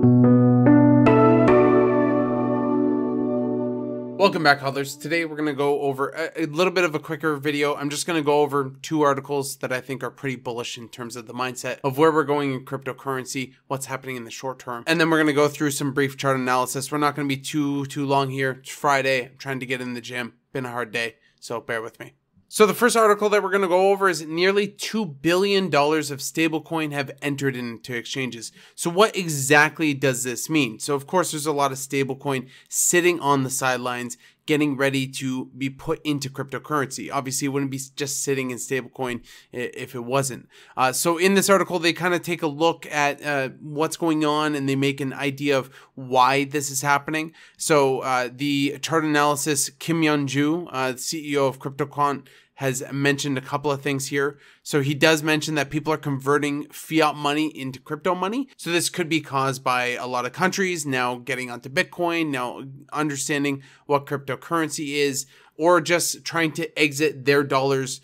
Welcome back, Hodlers. Today we're going to go over a little bit of a quicker video. I'm just going to go over two articles that I think are pretty bullish in terms of the mindset of where we're going in cryptocurrency, what's happening in the short term, and then we're going to go through some brief chart analysis. We're not going to be too long here. It's Friday. I'm trying to get in the gym. Been a hard day, so bear with me. So the first article that we're going to go over is nearly $2 billion of stablecoin have entered into exchanges. So what exactly does this mean? So of course, there's a lot of stablecoin sitting on the sidelines, getting ready to be put into cryptocurrency. Obviously, it wouldn't be just sitting in stablecoin if it wasn't. So in this article, they kind of take a look at what's going on and they make an idea of why this is happening. So the chart analysis, Kim Yeon-ju, CEO of Quant, has mentioned a couple of things here. So he does mention that people are converting fiat money into crypto money. So this could be caused by a lot of countries now getting onto Bitcoin, now understanding what cryptocurrency is, or just trying to exit their dollars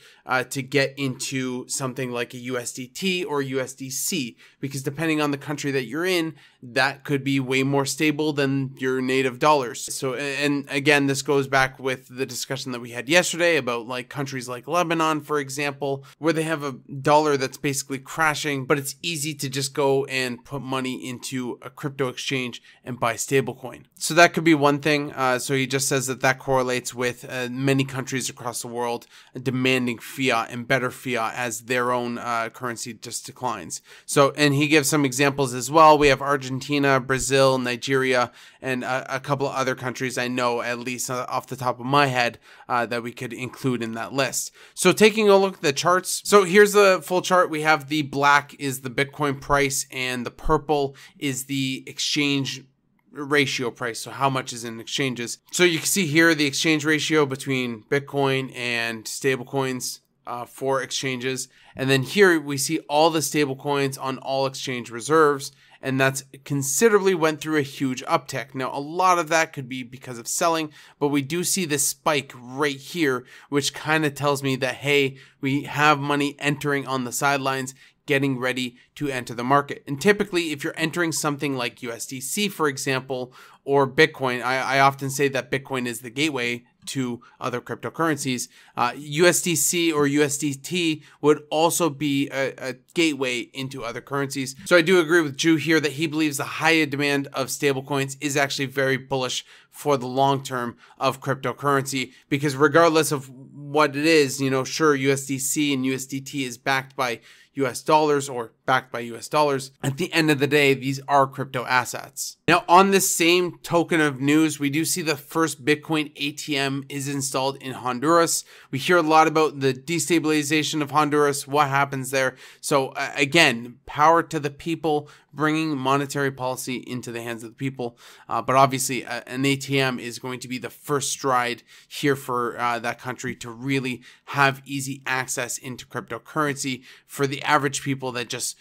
to get into something like a USDT or USDC, because depending on the country that you're in, that could be way more stable than your native dollars. So, and again, this goes back with the discussion that we had yesterday about like countries like Lebanon, for example, where they have a dollar that's basically crashing, but it's easy to just go and put money into a crypto exchange and buy stablecoin. So that could be one thing. So he just says that correlates with many countries across the world demanding fiat and better fiat as their own currency just declines. So, and he gives some examples as well. We have Argentina, Brazil, Nigeria, and a couple of other countries I know, at least off the top of my head, that we could include in that list. So taking a look at the charts. So here's the full chart. We have the black is the Bitcoin price and the purple is the exchange ratio price, so how much is in exchanges. So you can see here the exchange ratio between Bitcoin and stablecoins for exchanges, and then here we see all the stablecoins on all exchange reserves, and that's considerably went through a huge uptick. Now a lot of that could be because of selling, but we do see this spike right here, which kind of tells me that hey, we have money entering on the sidelines, getting ready to enter the market. And typically, if you're entering something like USDC, for example, or Bitcoin, I often say that Bitcoin is the gateway to other cryptocurrencies. USDC or USDT would also be a gateway into other currencies. So I do agree with Ju here that he believes the high demand of stablecoins is actually very bullish for the long term of cryptocurrency, because regardless of what it is, you know, sure, USDC and USDT is backed by US dollars or backed by US dollars. At the end of the day, these are crypto assets. Now, on this same token of news, we do see the first Bitcoin ATM is installed in Honduras. We hear a lot about the destabilization of Honduras, what happens there. So again, power to the people, bringing monetary policy into the hands of the people. But obviously, an ATM is going to be the first stride here for that country to really have easy access into cryptocurrency for the average people that just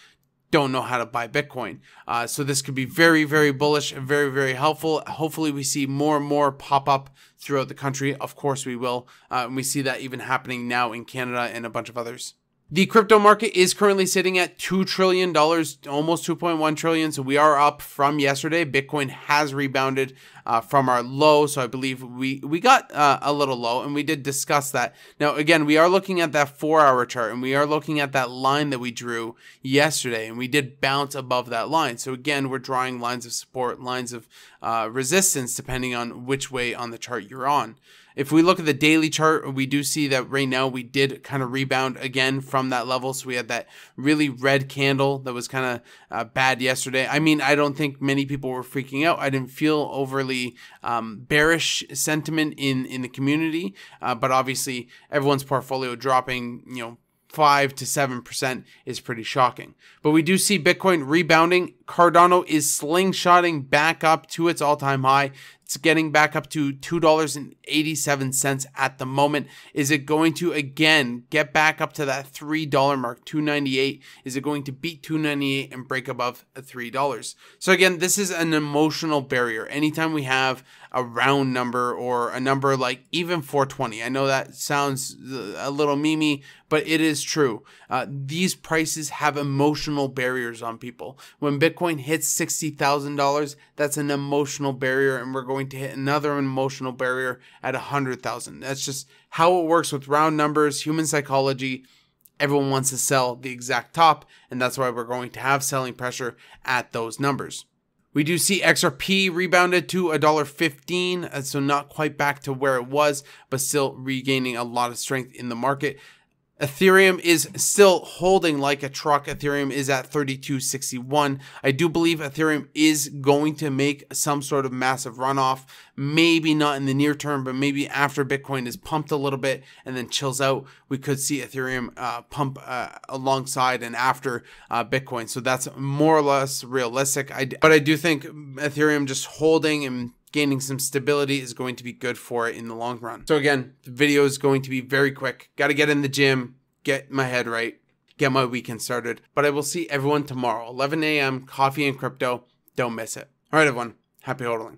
don't know how to buy Bitcoin. So this could be very, very bullish and very, very helpful. Hopefully we see more and more pop up throughout the country. Of course we will. And we see that even happening now in Canada and a bunch of others. The crypto market is currently sitting at $2 trillion, almost 2.1 trillion. So we are up from yesterday. Bitcoin has rebounded from our low. So I believe we got a little low, and we did discuss that. Now, again, we are looking at that 4-hour chart, and we are looking at that line that we drew yesterday, and we did bounce above that line. So again, we're drawing lines of support, lines of resistance, depending on which way on the chart you're on. If we look at the daily chart, we do see that right now we did kind of rebound again from that level. So we had that really red candle that was kind of bad yesterday. I mean, I don't think many people were freaking out. I didn't feel overly bearish sentiment in the community, but obviously everyone's portfolio dropping, you know, 5 to 7% is pretty shocking. But we do see Bitcoin rebounding. Cardano is slingshotting back up to its all-time high. It's getting back up to $2.87 at the moment. Is it going to again get back up to that $3 mark, $2.98? Is it going to beat $2.98 and break above $3? So again, this is an emotional barrier. Anytime we have a round number or a number like even 420, I know that sounds a little memey, but it is true. These prices have emotional barriers on people. When Bitcoin Bitcoin hits $60,000, that's an emotional barrier, and we're going to hit another emotional barrier at 100,000. That's just how it works with round numbers, human psychology. Everyone wants to sell the exact top, and that's why we're going to have selling pressure at those numbers. We do see XRP rebounded to $1.15, so not quite back to where it was, but still regaining a lot of strength in the market. Ethereum is still holding like a truck. Ethereum is at 32.61. I do believe Ethereum is going to make some sort of massive runoff. Maybe not in the near term, but maybe after Bitcoin is pumped a little bit and then chills out, we could see Ethereum pump alongside and after Bitcoin. So that's more or less realistic. But I do think Ethereum just holding and gaining some stability is going to be good for it in the long run. So again, the video is going to be very quick. Got to get in the gym, get my head right, get my weekend started. But I will see everyone tomorrow, 11 a.m., coffee and crypto. Don't miss it. All right, everyone. Happy hodling.